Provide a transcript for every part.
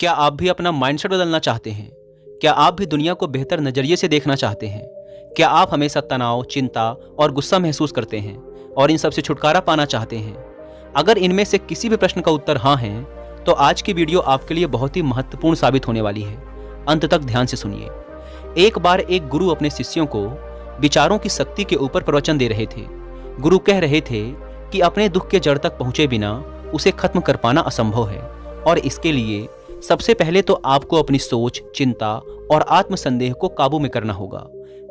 क्या आप भी अपना माइंडसेट बदलना चाहते हैं? क्या आप भी दुनिया को बेहतर नज़रिए से देखना चाहते हैं? क्या आप हमेशा तनाव, चिंता और गुस्सा महसूस करते हैं और इन सब से छुटकारा पाना चाहते हैं? अगर इनमें से किसी भी प्रश्न का उत्तर हाँ है, तो आज की वीडियो आपके लिए बहुत ही महत्वपूर्ण साबित होने वाली है। अंत तक ध्यान से सुनिए। एक बार एक गुरु अपने शिष्यों को विचारों की शक्ति के ऊपर प्रवचन दे रहे थे। गुरु कह रहे थे कि अपने दुख के जड़ तक पहुंचे बिना उसे खत्म कर पाना असंभव है और इसके लिए सबसे पहले तो आपको अपनी सोच, चिंता और आत्मसंदेह को काबू में करना होगा।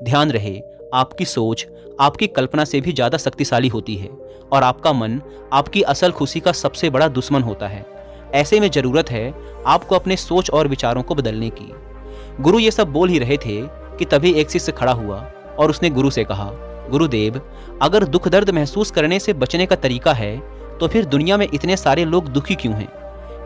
ध्यान रहे, आपकी सोच आपकी कल्पना से भी ज्यादा शक्तिशाली होती है और आपका मन आपकी असल खुशी का सबसे बड़ा दुश्मन होता है। ऐसे में जरूरत है आपको अपने सोच और विचारों को बदलने की। गुरु ये सब बोल ही रहे थे कि तभी एक शिष्य खड़ा हुआ और उसने गुरु से कहा, गुरुदेव, अगर दुख दर्द महसूस करने से बचने का तरीका है तो फिर दुनिया में इतने सारे लोग दुखी क्यों हैं?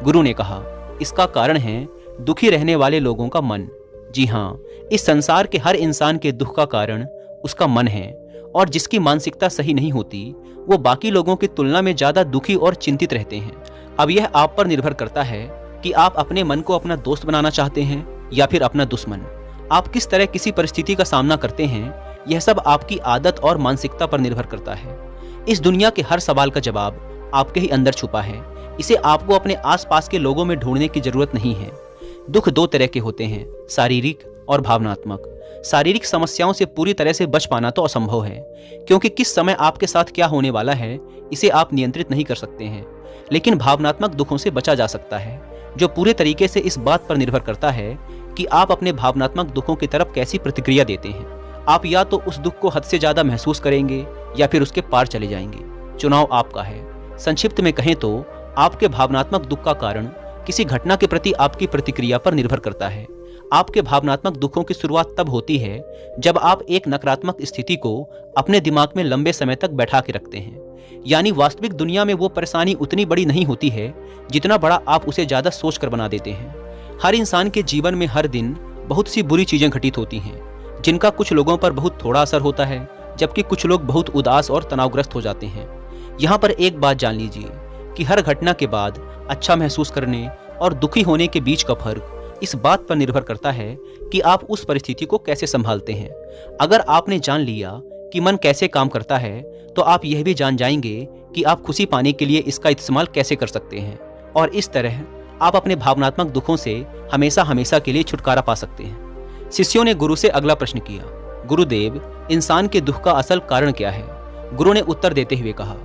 गुरु ने कहा, इसका कारण है दुखी रहने वाले लोगों का मन। जी हाँ, इस संसार के हर इंसान के दुख का कारण उसका मन है और जिसकी मानसिकता सही नहीं होती वो बाकी लोगों की तुलना में ज्यादा दुखी और चिंतित रहते हैं। अब यह आप पर निर्भर करता है कि आप अपने मन को अपना दोस्त बनाना चाहते हैं या फिर अपना दुश्मन। आप किस तरह किसी परिस्थिति का सामना करते हैं, यह सब आपकी आदत और मानसिकता पर निर्भर करता है। इस दुनिया के हर सवाल का जवाब आपके ही अंदर छुपा है। इसे आपको अपने आसपास के लोगों में ढूंढने की जरूरत नहीं है। दुख दो तरह के होते हैं, शारीरिक और भावनात्मक। शारीरिक समस्याओं से पूरी तरह से बच पाना तो असंभव है, क्योंकि किस समय आपके साथ क्या होने वाला है इसे आप नियंत्रित नहीं कर सकते हैं। लेकिन भावनात्मक दुखों से बचा जा सकता है, जो पूरे तरीके से इस बात पर निर्भर करता है कि आप अपने भावनात्मक दुखों की तरफ कैसी प्रतिक्रिया देते हैं। आप या तो उस दुख को हद से ज्यादा महसूस करेंगे या फिर उसके पार चले जाएंगे। चुनाव आपका है। संक्षिप्त में कहें तो आपके भावनात्मक दुख का कारण किसी घटना के प्रति आपकी प्रतिक्रिया पर निर्भर करता है। आपके भावनात्मक दुखों की शुरुआत तब होती है जब आप एक नकारात्मक स्थिति को अपने दिमाग में लंबे समय तक बैठा के रखते हैं। यानी वास्तविक दुनिया में वो परेशानी उतनी बड़ी नहीं होती है जितना बड़ा आप उसे ज्यादा सोच कर बना देते हैं। हर इंसान के जीवन में हर दिन बहुत सी बुरी चीजें घटित होती हैं, जिनका कुछ लोगों पर बहुत थोड़ा असर होता है, जबकि कुछ लोग बहुत उदास और तनावग्रस्त हो जाते हैं। यहाँ पर एक बात जान लीजिए कि हर घटना के बाद अच्छा महसूस करने और दुखी होने के बीच का फर्क इस बात पर निर्भर करता है कि आप उस परिस्थिति को कैसे संभालते हैं। अगर आपने जान लिया कि मन कैसे काम करता है, तो आप यह भी जान जाएंगे कि आप खुशी पाने के लिए इसका इस्तेमाल कैसे कर सकते हैं और इस तरह आप अपने भावनात्मक दुखों से हमेशा हमेशा के लिए छुटकारा पा सकते हैं। शिष्यों ने गुरु से अगला प्रश्न किया, गुरुदेव, इंसान के दुख का असल कारण क्या है? गुरु ने उत्तर देते हुए कहा,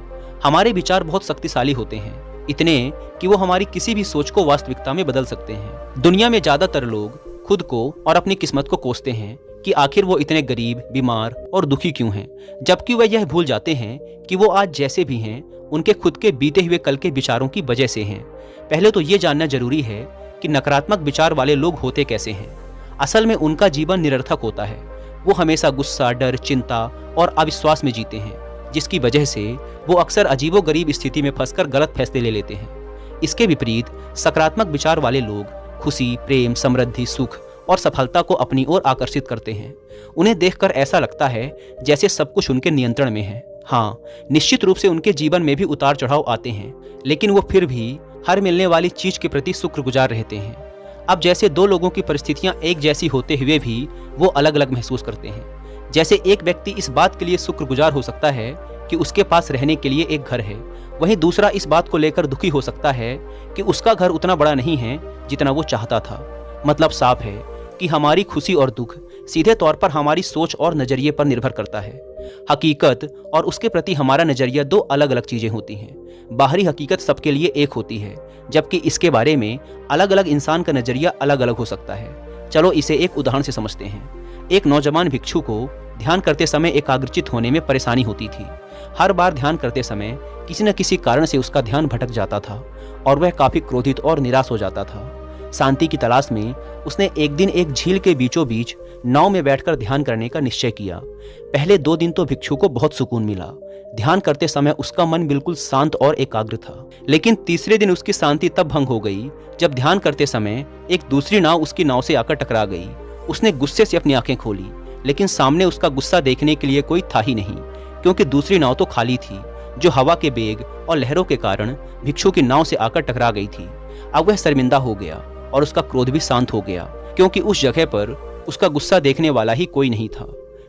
हमारे विचार बहुत शक्तिशाली होते हैं, इतने कि वो हमारी किसी भी सोच को वास्तविकता में बदल सकते हैं। दुनिया में ज्यादातर लोग खुद को और अपनी किस्मत को कोसते हैं कि आखिर वो इतने गरीब, बीमार और दुखी क्यों हैं, जबकि वह यह भूल जाते हैं कि वो आज जैसे भी हैं उनके खुद के बीते हुए कल के विचारों की वजह से हैं। पहले तो ये जानना जरूरी है कि नकारात्मक विचार वाले लोग होते कैसे हैं। असल में उनका जीवन निरर्थक होता है। वो हमेशा गुस्सा, डर, चिंता और अविश्वास में जीते हैं, जिसकी वजह से वो अक्सर अजीबोगरीब स्थिति में फंसकर गलत फैसले ले लेते हैं। इसके विपरीत सकारात्मक विचार वाले लोग खुशी, प्रेम, समृद्धि, सुख और सफलता को अपनी ओर आकर्षित करते हैं। उन्हें देखकर ऐसा लगता है जैसे सब कुछ उनके नियंत्रण में है। हाँ, निश्चित रूप से उनके जीवन में भी उतार चढ़ाव आते हैं, लेकिन वो फिर भी हर मिलने वाली चीज के प्रति शुक्रगुजार रहते हैं। अब जैसे दो लोगों की परिस्थितियां एक जैसी होते हुए भी वो अलग अलग महसूस करते हैं। जैसे एक व्यक्ति इस बात के लिए शुक्रगुजार हो सकता है कि उसके पास रहने के लिए एक घर है, वहीं दूसरा इस बात को लेकर दुखी हो सकता है कि उसका घर उतना बड़ा नहीं है जितना वो चाहता था। मतलब साफ है कि हमारी खुशी और दुख सीधे तौर पर हमारी सोच और नजरिए पर निर्भर करता है। हकीकत और उसके प्रति हमारा नजरिया दो अलग अलग चीजें होती हैं। बाहरी हकीकत सबके लिए एक होती है, जबकि इसके बारे में अलग अलग इंसान का नजरिया अलग अलग हो सकता है। चलो इसे एक उदाहरण से समझते हैं। एक नौजवान भिक्षु को ध्यान करते समय एकाग्रचित होने में परेशानी होती थी। हर बार ध्यान करते समय किसी न किसी कारण से उसका ध्यान भटक जाता था और वह काफी क्रोधित और निराश हो जाता था। शांति की तलाश में उसने एक दिन एक झील के बीचों बीच नाव में बैठकर ध्यान करने का निश्चय किया। पहले 2 दिन तो भिक्षु को बहुत सुकून मिला। ध्यान करते समय उसका मन बिल्कुल शांत और एकाग्र था। लेकिन तीसरे दिन उसकी शांति तब भंग हो गई जब ध्यान करते समय एक दूसरी नाव उसकी नाव से आकर टकरा गई। उसने गुस्से से अपनी आंखें खोली, लेकिन सामने उसका गुस्सा देखने के लिए कोई था ही नहीं, क्योंकि दूसरी नाव तो खाली थी, जो हवा के बेग और लहरों के कारण भिक्षु की नाव से आकर टकरा गई थी। अब वह शर्मिंदा हो गया और उसका क्रोध भी शांत हो गया, क्योंकि उस जगह पर उसका गुस्सा देखने वाला ही कोई नहीं था।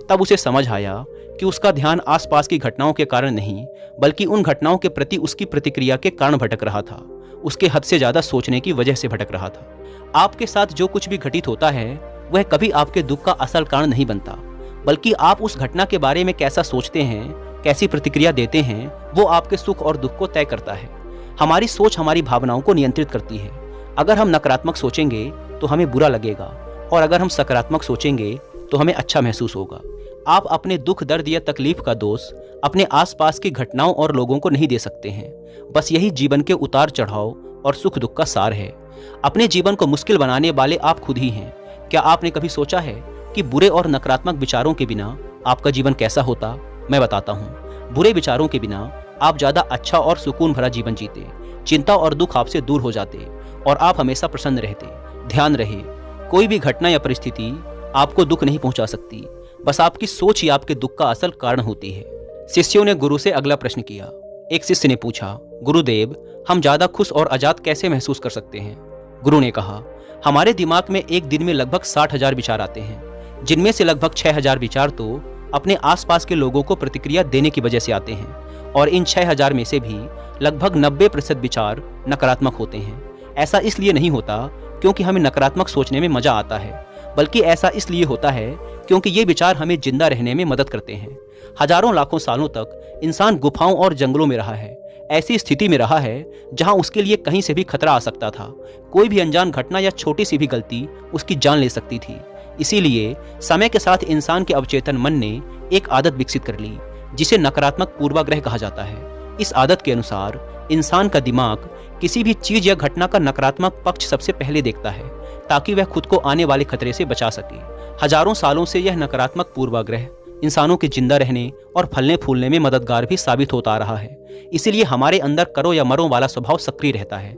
तब उसे समझ आया कि उसका ध्यान आसपास की घटनाओं के कारण नहीं, बल्कि उन घटनाओं के प्रति उसकी प्रतिक्रिया के कारण भटक रहा था। उसके हद से ज्यादा सोचने की वजह से भटक रहा था। आपके साथ जो कुछ भी घटित होता है वह कभी आपके दुख का असल कारण नहीं बनता, बल्कि आप उस घटना के बारे में कैसा सोचते हैं, कैसी प्रतिक्रिया देते हैं, वो आपके सुख और दुख को तय करता है। हमारी सोच हमारी भावनाओं को नियंत्रित करती है। अगर हम नकारात्मक सोचेंगे तो हमें बुरा लगेगा, और अगर हम सकारात्मक सोचेंगे तो हमें अच्छा महसूस होगा। आप अपने दुख, दर्द या तकलीफ का दोष अपने आसपास की घटनाओं और लोगों को नहीं दे सकते हैं। बस यही जीवन के उतार चढ़ाव और सुख दुख का सार है। अपने जीवन को मुश्किल बनाने वाले आप खुद ही हैं। क्या आपने कभी सोचा है कि बुरे और नकारात्मक विचारों के बिना आपका जीवन कैसा होता? मैं बताता हूँ। बुरे विचारों के बिना आप ज़्यादा अच्छा और सुकून भरा जीवन जीते, चिंता और दुख आपसे दूर हो जाते और आप हमेशा प्रसन्न रहते। ध्यान रहे, कोई भी घटना या परिस्थिति आपको दुख नहीं पहुंचा सकती, बस आपकी सोच ही आपके दुख का असल कारण होती है। शिष्यों ने गुरु से अगला प्रश्न किया। एक शिष्य ने पूछा, गुरुदेव, हम ज्यादा खुश और आजाद कैसे महसूस कर सकते हैं? गुरु ने कहा, हमारे दिमाग में एक दिन में लगभग 60,000 विचार आते हैं, जिनमें से लगभग 6,000 विचार तो अपने आसपास के लोगों को प्रतिक्रिया देने की वजह से आते हैं, और इन 6,000 में से भी लगभग 90% विचार नकारात्मक होते हैं। ऐसा इसलिए नहीं होता क्योंकि हमें नकारात्मक सोचने में मजा आता है, बल्कि ऐसा इसलिए होता है क्योंकि ये विचार हमें जिंदा रहने में मदद करते हैं। हजारों लाखों सालों तक इंसान गुफाओं और जंगलों में रहा है, ऐसी स्थिति में रहा है जहां उसके लिए कहीं से भी खतरा आ सकता था। कोई भी अनजान घटना या छोटी सी भी गलती उसकी जान ले सकती थी। इसीलिए समय के साथ इंसान के अवचेतन मन ने एक आदत विकसित कर ली, जिसे नकारात्मक पूर्वाग्रह कहा जाता है। इस आदत के अनुसार इंसान का दिमाग किसी भी चीज या घटना का नकारात्मक पक्ष सबसे पहले देखता है, ताकि वह खुद को आने वाले खतरे से बचा सके। हजारों सालों से यह नकारात्मक पूर्वाग्रह इंसानों के जिंदा रहने और फलने फूलने में मददगार भी साबित होता रहा है। इसीलिए हमारे अंदर करो या मरो वाला स्वभाव सक्रिय रहता है।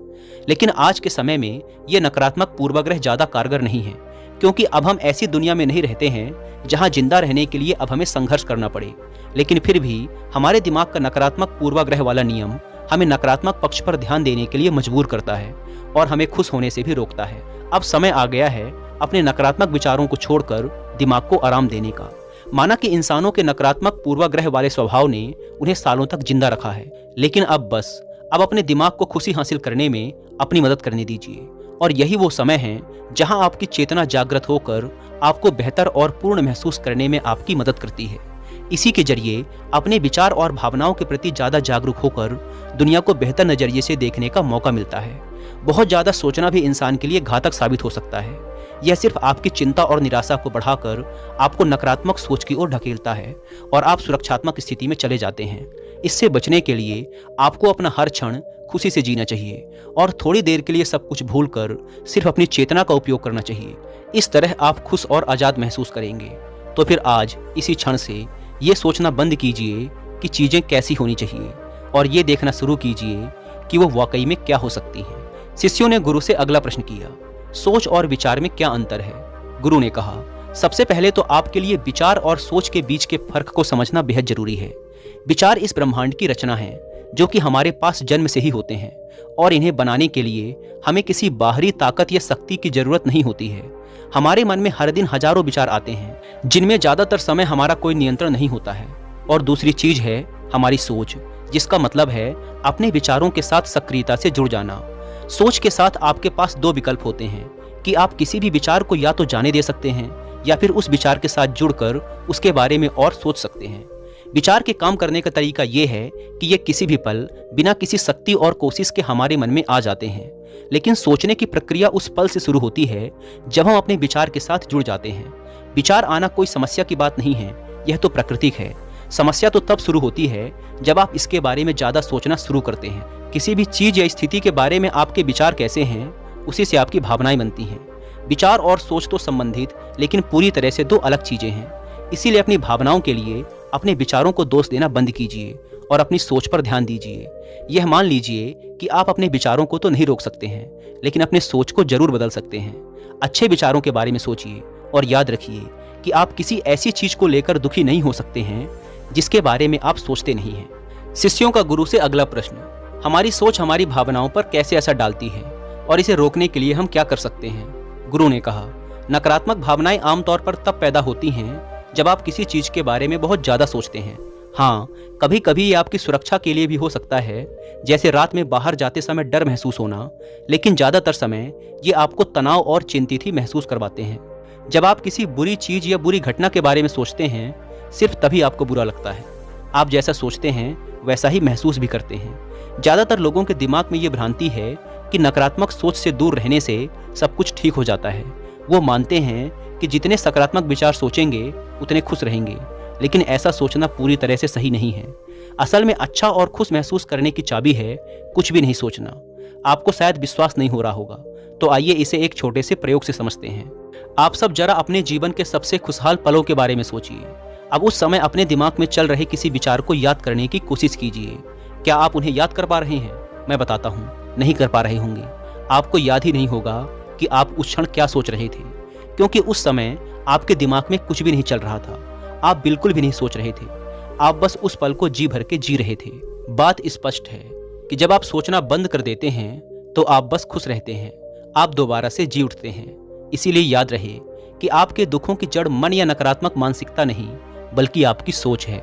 लेकिन आज के समय में यह नकारात्मक पूर्वाग्रह ज्यादा कारगर नहीं है, क्योंकि अब हम ऐसी दुनिया में नहीं रहते हैं जहां जिंदा रहने के लिए अब हमें संघर्ष करना पड़े। लेकिन फिर भी हमारे दिमाग का नकारात्मक पूर्वाग्रह वाला नियम हमें नकारात्मक पक्ष पर ध्यान देने के लिए मजबूर करता है और हमें खुश होने से भी रोकता है। अब समय आ गया है अपने नकारात्मक विचारों को छोड़कर दिमाग को आराम देने का। माना कि इंसानों के नकारात्मक पूर्वाग्रह वाले स्वभाव ने उन्हें सालों तक जिंदा रखा है, लेकिन अब अपने दिमाग को खुशी हासिल करने में अपनी मदद करने दीजिए। और यही वो समय है जहां आपकी चेतना जागृत होकर आपको बेहतर और पूर्ण महसूस करने में आपकी मदद करती है। इसी के जरिए अपने विचार और भावनाओं के प्रति ज्यादा जागरूक होकर दुनिया को बेहतर नजरिए से देखने का मौका मिलता है। बहुत ज्यादा सोचना भी इंसान के लिए घातक साबित हो सकता है। यह सिर्फ आपकी चिंता और निराशा को बढ़ाकर आपको नकारात्मक सोच की ओर ढकेलता है और आप सुरक्षात्मक स्थिति में चले जाते हैं। इससे बचने के लिए आपको अपना हर क्षण खुशी से जीना चाहिए और थोड़ी देर के लिए सब कुछ भूलकर सिर्फ अपनी चेतना का उपयोग करना चाहिए। इस तरह आप खुश और आज़ाद महसूस करेंगे। तो फिर आज इसी क्षण से ये सोचना बंद कीजिए कि चीज़ें कैसी होनी चाहिए और ये देखना शुरू कीजिए कि वो वाकई में क्या हो सकती हैं। शिष्यों ने गुरु से अगला प्रश्न किया, सोच और विचार में क्या अंतर है? गुरु ने कहा, सबसे पहले तो आपके लिए विचार और सोच के बीच के फर्क को समझना बेहद जरूरी है। विचार इस ब्रह्मांड की रचना है जो कि हमारे पास जन्म से ही होते हैं और इन्हें बनाने के लिए हमें किसी बाहरी ताकत या शक्ति की जरूरत नहीं होती है। हमारे मन में हर दिन हजारों विचार आते हैं जिनमें ज्यादातर समय हमारा कोई नियंत्रण नहीं होता है। और दूसरी चीज है हमारी सोच, जिसका मतलब है अपने विचारों के साथ सक्रियता से जुड़ जाना। सोच के साथ आपके पास दो विकल्प होते हैं कि आप किसी भी विचार को या तो जाने दे सकते हैं या फिर उस विचार के साथ जुड़कर उसके बारे में और सोच सकते हैं। विचार के काम करने का तरीका ये है कि ये किसी भी पल बिना किसी शक्ति और कोशिश के हमारे मन में आ जाते हैं, लेकिन सोचने की प्रक्रिया उस पल से शुरू होती है जब हम अपने विचार के साथ जुड़ जाते हैं। विचार आना कोई समस्या की बात नहीं है, यह तो प्राकृतिक है। समस्या तो तब शुरू होती है जब आप इसके बारे में ज्यादा सोचना शुरू करते हैं। किसी भी चीज या स्थिति के बारे में आपके विचार कैसे हैं, उसी से आपकी भावनाएं बनती हैं। विचार और सोच तो संबंधित लेकिन पूरी तरह से दो अलग चीजें हैं। इसीलिए अपनी भावनाओं के लिए अपने विचारों को दोष देना बंद कीजिए और अपनी सोच पर ध्यान दीजिए। यह मान लीजिए कि आप अपने विचारों को तो नहीं रोक सकते हैं, लेकिन अपने सोच को जरूर बदल सकते हैं। अच्छे विचारों के बारे में सोचिए और याद रखिए कि आप किसी ऐसी चीज को लेकर दुखी नहीं हो सकते हैं जिसके बारे में आप सोचते नहीं हैं। शिष्यों का गुरु से अगला प्रश्न, हमारी सोच हमारी भावनाओं पर कैसे असर डालती है? और इसे रोकने के लिए हम क्या कर सकते हैं? गुरु ने कहा, नकारात्मक भावनाएं आमतौर पर तब पैदा होती हैं जब आप किसी चीज के बारे में बहुत ज्यादा सोचते हैं। हाँ, कभी कभी ये आपकी सुरक्षा के लिए भी हो सकता है, जैसे रात में बाहर जाते समय डर महसूस होना, लेकिन ज्यादातर समय ये आपको तनाव और चिंतित ही महसूस करवाते हैं। जब आप किसी बुरी चीज या बुरी घटना के बारे में सोचते हैं, सिर्फ तभी आपको बुरा लगता है। आप जैसा सोचते हैं वैसा ही महसूस भी करते हैं। ज्यादातर लोगों के दिमाग में ये भ्रांति है कि नकारात्मक सोच से दूर रहने से सब कुछ ठीक हो जाता है। वो मानते हैं कि जितने सकारात्मक विचार सोचेंगे उतने खुश रहेंगे, लेकिन ऐसा सोचना पूरी तरह से सही नहीं है। असल में अच्छा और खुश महसूस करने की चाबी है कुछ भी नहीं सोचना। आपको शायद विश्वास नहीं हो रहा होगा, तो आइए इसे एक छोटे से प्रयोग से समझते हैं। आप सब जरा अपने जीवन के सबसे खुशहाल पलों के बारे में सोचिए। अब उस समय अपने दिमाग में चल रहे किसी विचार को याद करने की कोशिश कीजिए। क्या आप उन्हें याद कर पा रहे हैं? मैं बताता हूँ, नहीं कर पा रहे होंगे। आपको याद ही नहीं होगा कि आप उस क्षण क्या सोच रहे थे, क्योंकि उस समय आपके दिमाग में कुछ भी नहीं चल रहा था। आप बिल्कुल भी नहीं सोच रहे थे, आप बस उस पल को जी भर के जी रहे थे। बात स्पष्ट है कि जब आप सोचना बंद कर देते हैं तो आप बस खुश रहते हैं, आप दोबारा से जी उठते हैं। इसीलिए याद रहे कि आपके दुखों की जड़ मन या नकारात्मक मानसिकता नहीं, बल्कि आपकी सोच है।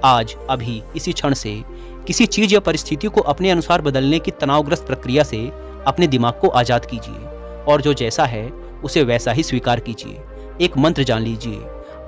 आज अभी इसी क्षण से किसी चीज या परिस्थिति को अपने अनुसार बदलने की तनावग्रस्त प्रक्रिया से अपने दिमाग को आजाद कीजिए, और जो जैसा है उसे वैसा ही स्वीकार कीजिए। एक मंत्र जान लीजिए,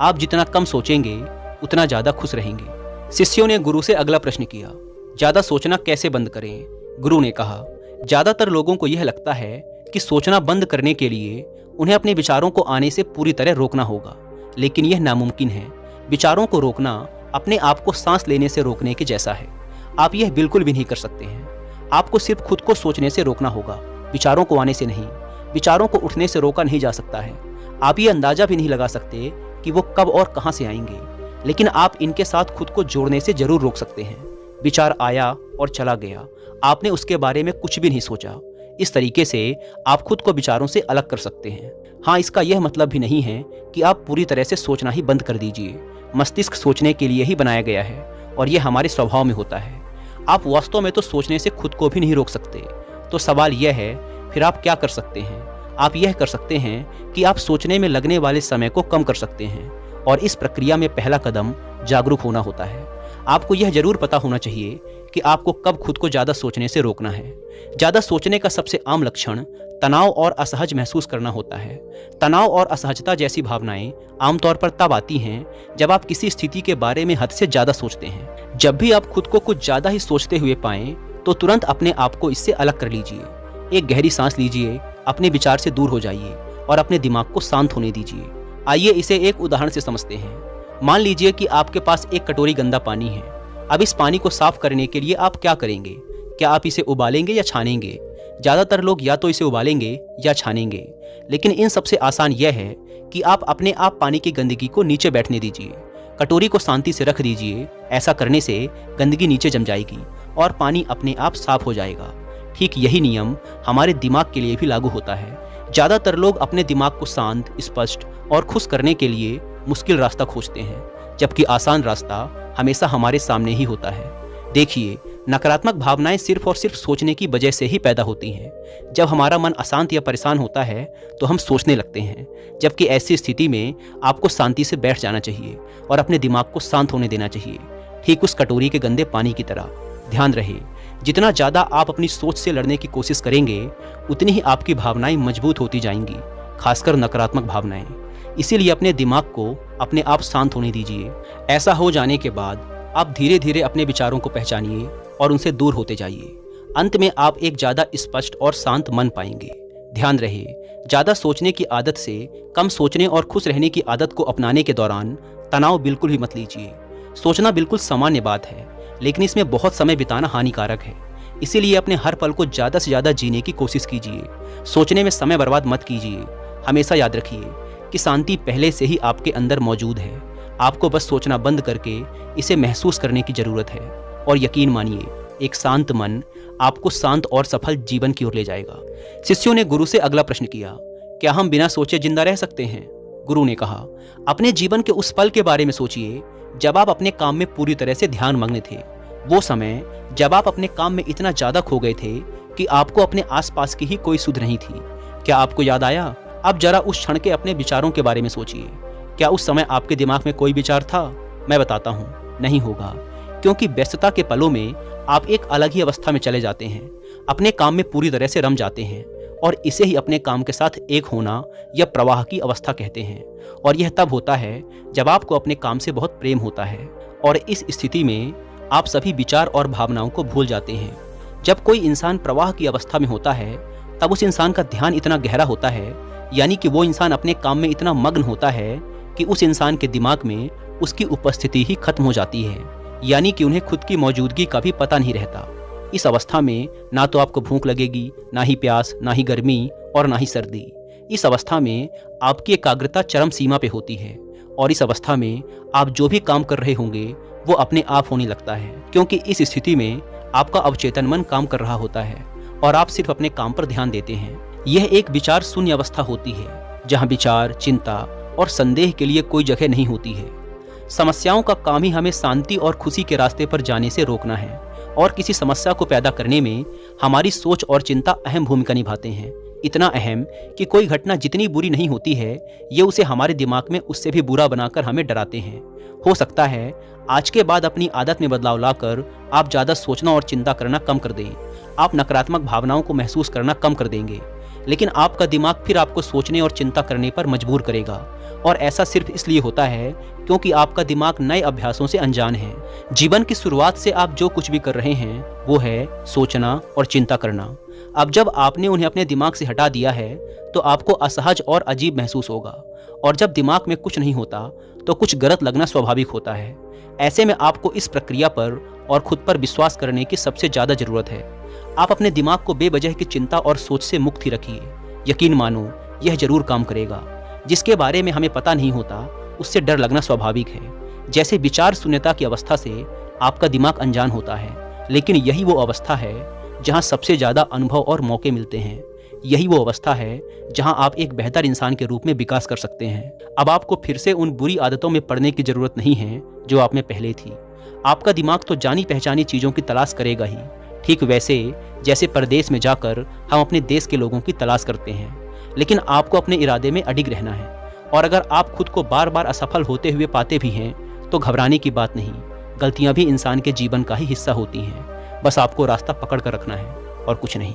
आप जितना कम सोचेंगे उतना ज्यादा खुश रहेंगे। शिष्यों ने गुरु से अगला प्रश्न किया, ज्यादा सोचना कैसे बंद करें? गुरु ने कहा, ज्यादातर लोगों को यह लगता है कि सोचना बंद करने के लिए उन्हें अपने विचारों को आने से पूरी तरह रोकना होगा, लेकिन यह नामुमकिन है। विचारों को रोकना अपने आप को सांस लेने से रोकने के जैसा है। आप यह बिल्कुल भी नहीं कर सकते हैं। आपको सिर्फ खुद को सोचने से रोकना होगा, विचारों को आने से नहीं। विचारों को उठने से रोका नहीं जा सकता है। आप ये अंदाजा भी नहीं लगा सकते कि वो कब और कहां से आएंगे, लेकिन आप इनके साथ खुद को जोड़ने से जरूर रोक सकते हैं। विचार आया और चला गया, आपने उसके बारे में कुछ भी नहीं सोचा। इस तरीके से आप खुद को विचारों से अलग कर सकते हैं। हाँ, इसका यह मतलब भी नहीं है कि आप पूरी तरह से सोचना ही बंद कर दीजिए। मस्तिष्क सोचने के लिए ही बनाया गया है और यह हमारे स्वभाव में होता है। आप वास्तव में तो सोचने से खुद को भी नहीं रोक सकते। तो सवाल यह है, फिर आप क्या कर सकते हैं? आप यह कर सकते हैं कि आप सोचने में लगने वाले समय को कम कर सकते हैं, और इस प्रक्रिया में पहला कदम जागरूक होना होता है। आपको यह जरूर पता होना चाहिए कि आपको कब खुद को ज्यादा सोचने से रोकना है। ज्यादा सोचने का सबसे आम लक्षण तनाव और असहज महसूस करना होता है। तनाव और असहजता जैसी भावनाएं आमतौर पर तब आती हैं जब आप किसी स्थिति के बारे में हद से ज्यादा सोचते हैं। जब भी आप खुद को कुछ ज्यादा ही सोचते हुए पाएं, तो तुरंत अपने आप को इससे अलग कर लीजिए। एक गहरी सांस लीजिए, अपने विचार से दूर हो जाइए और अपने दिमाग को शांत होने दीजिए। आइए इसे एक उदाहरण से समझते हैं। मान लीजिए कि आपके पास एक कटोरी गंदा पानी है। अब इस पानी को साफ करने के लिए आप क्या करेंगे? क्या आप इसे उबालेंगे या छानेंगे? ज़्यादातर लोग या तो इसे उबालेंगे या छानेंगे, लेकिन इन सबसे आसान यह है कि आप अपने आप पानी की गंदगी को नीचे बैठने दीजिए। कटोरी को शांति से रख दीजिए। ऐसा करने से गंदगी नीचे जम जाएगी और पानी अपने आप साफ हो जाएगा। ठीक यही नियम हमारे दिमाग के लिए भी लागू होता है। ज़्यादातर लोग अपने दिमाग को शांत, स्पष्ट और खुश करने के लिए मुश्किल रास्ता खोजते हैं, जबकि आसान रास्ता हमेशा हमारे सामने ही होता है। देखिए, नकारात्मक भावनाएं सिर्फ और सिर्फ सोचने की वजह से ही पैदा होती हैं। जब हमारा मन अशांत या परेशान होता है तो हम सोचने लगते हैं, जबकि ऐसी स्थिति में आपको शांति से बैठ जाना चाहिए और अपने दिमाग को शांत होने देना चाहिए, ठीक उस कटोरी के गंदे पानी की तरह। ध्यान रहे, जितना ज़्यादा आप अपनी सोच से लड़ने की कोशिश करेंगे, उतनी ही आपकी भावनाएं मजबूत होती जाएंगी, खासकर नकारात्मक भावनाएं। इसीलिए अपने दिमाग को अपने आप शांत होने दीजिए। ऐसा हो जाने के बाद आप धीरे धीरे अपने विचारों को पहचानिए और उनसे दूर होते जाइए। अंत में आप एक ज़्यादा स्पष्ट और शांत मन पाएंगे। ध्यान रहे, ज़्यादा सोचने की आदत से कम सोचने और खुश रहने की आदत को अपनाने के दौरान तनाव बिल्कुल भी मत लीजिए। सोचना बिल्कुल सामान्य बात है, लेकिन इसमें बहुत समय बिताना हानिकारक है। इसीलिए अपने हर पल को ज़्यादा से ज़्यादा जीने की कोशिश कीजिए। सोचने में समय बर्बाद मत कीजिए। हमेशा याद रखिए कि शांति पहले से ही आपके अंदर मौजूद है। आपको बस सोचना बंद करके इसे महसूस करने की ज़रूरत है, और यकीन मानिए, एक शांत मन आपको शांत और सफल जीवन की ओर ले जाएगा। शिष्यों ने गुरु से अगला प्रश्न किया, क्या हम बिना सोचे जिंदा रह सकते हैं? गुरु ने कहा, अपने जीवन के उस पल के बारे में सोचिए जब आप अपने काम में पूरी तरह से ध्यान मग्न थे। वो समय जब आप अपने काम में इतना ज़्यादा खो गए थे कि आपको अपने आसपास की ही कोई सुध नहीं थी। क्या आपको याद आया? अब जरा उस क्षण के अपने विचारों के बारे में सोचिए। क्या उस समय आपके दिमाग में कोई विचार था? मैं बताता हूँ, नहीं होगा, क्योंकि व्यस्तता के पलों में आप एक अलग ही अवस्था में चले जाते हैं, अपने काम में पूरी तरह से रम जाते हैं, और इसे ही अपने काम के साथ एक होना या प्रवाह की अवस्था कहते हैं। और यह तब होता है जब आपको अपने काम से बहुत प्रेम होता है, और इस स्थिति में आप सभी विचार और भावनाओं को भूल जाते हैं। जब कोई इंसान प्रवाह की अवस्था में होता है तब उस इंसान का ध्यान इतना गहरा होता है, यानी कि वो इंसान अपने काम में इतना मग्न होता है कि उस इंसान के दिमाग में उसकी उपस्थिति ही खत्म हो जाती है, यानी कि उन्हें खुद की मौजूदगी का भी पता नहीं रहता। इस अवस्था में ना तो आपको भूख लगेगी, ना ही प्यास, ना ही गर्मी और ना ही सर्दी। इस अवस्था में आपकी एकाग्रता चरम सीमा पे होती है, और इस अवस्था में आप जो भी काम कर रहे होंगे वो अपने आप होने लगता है, क्योंकि इस स्थिति में आपका अवचेतन मन काम कर रहा होता है और आप सिर्फ अपने काम पर ध्यान देते हैं। यह एक विचार शून्य अवस्था होती है, जहाँ विचार, चिंता और संदेह के लिए कोई जगह नहीं होती है। समस्याओं का काम ही हमें शांति और खुशी के रास्ते पर जाने से रोकना है, और किसी समस्या को पैदा करने में हमारी सोच और चिंता अहम भूमिका निभाते हैं। इतना अहम कि कोई घटना जितनी बुरी नहीं होती है, ये उसे हमारे दिमाग में उससे भी बुरा बनाकर हमें डराते हैं। हो सकता है आज के बाद अपनी आदत में बदलाव लाकर आप ज़्यादा सोचना और चिंता करना कम कर दें। आप नकारात्मक भावनाओं को महसूस करना कम कर देंगे, लेकिन आपका दिमाग फिर आपको सोचने और चिंता करने पर मजबूर करेगा, और ऐसा सिर्फ इसलिए होता है क्योंकि आपका दिमाग नए अभ्यासों से अनजान है। जीवन की शुरुआत से आप जो कुछ भी कर रहे हैं वो है सोचना और चिंता करना। अब जब आपने उन्हें अपने दिमाग से हटा दिया है तो आपको असहज और अजीब महसूस होगा, और जब दिमाग में कुछ नहीं होता तो कुछ गलत लगना स्वाभाविक होता है। ऐसे में आपको इस प्रक्रिया पर और खुद पर विश्वास करने की सबसे ज़्यादा ज़रूरत है। आप अपने दिमाग को बेवजह की चिंता और सोच से मुक्त ही रखिए। यकीन मानो यह जरूर काम करेगा। जिसके बारे में हमें पता नहीं होता उससे डर लगना स्वाभाविक है। जैसे विचार शून्यता की अवस्था से आपका दिमाग अनजान होता है, लेकिन यही वो अवस्था है जहाँ सबसे ज़्यादा अनुभव और मौके मिलते हैं। यही वो अवस्था है जहाँ आप एक बेहतर इंसान के रूप में विकास कर सकते हैं। अब आपको फिर से उन बुरी आदतों में पड़ने की ज़रूरत नहीं है जो आप में पहले थी। आपका दिमाग तो जानी पहचानी चीज़ों की तलाश करेगा ही, ठीक वैसे जैसे परदेश में जाकर हम अपने देश के लोगों की तलाश करते हैं। लेकिन आपको अपने इरादे में अडिग रहना है, और अगर आप खुद को बार बार असफल होते हुए पाते भी हैं तो घबराने की बात नहीं। गलतियाँ भी इंसान के जीवन का ही हिस्सा होती हैं, बस आपको रास्ता पकड़ कर रखना है और कुछ नहीं।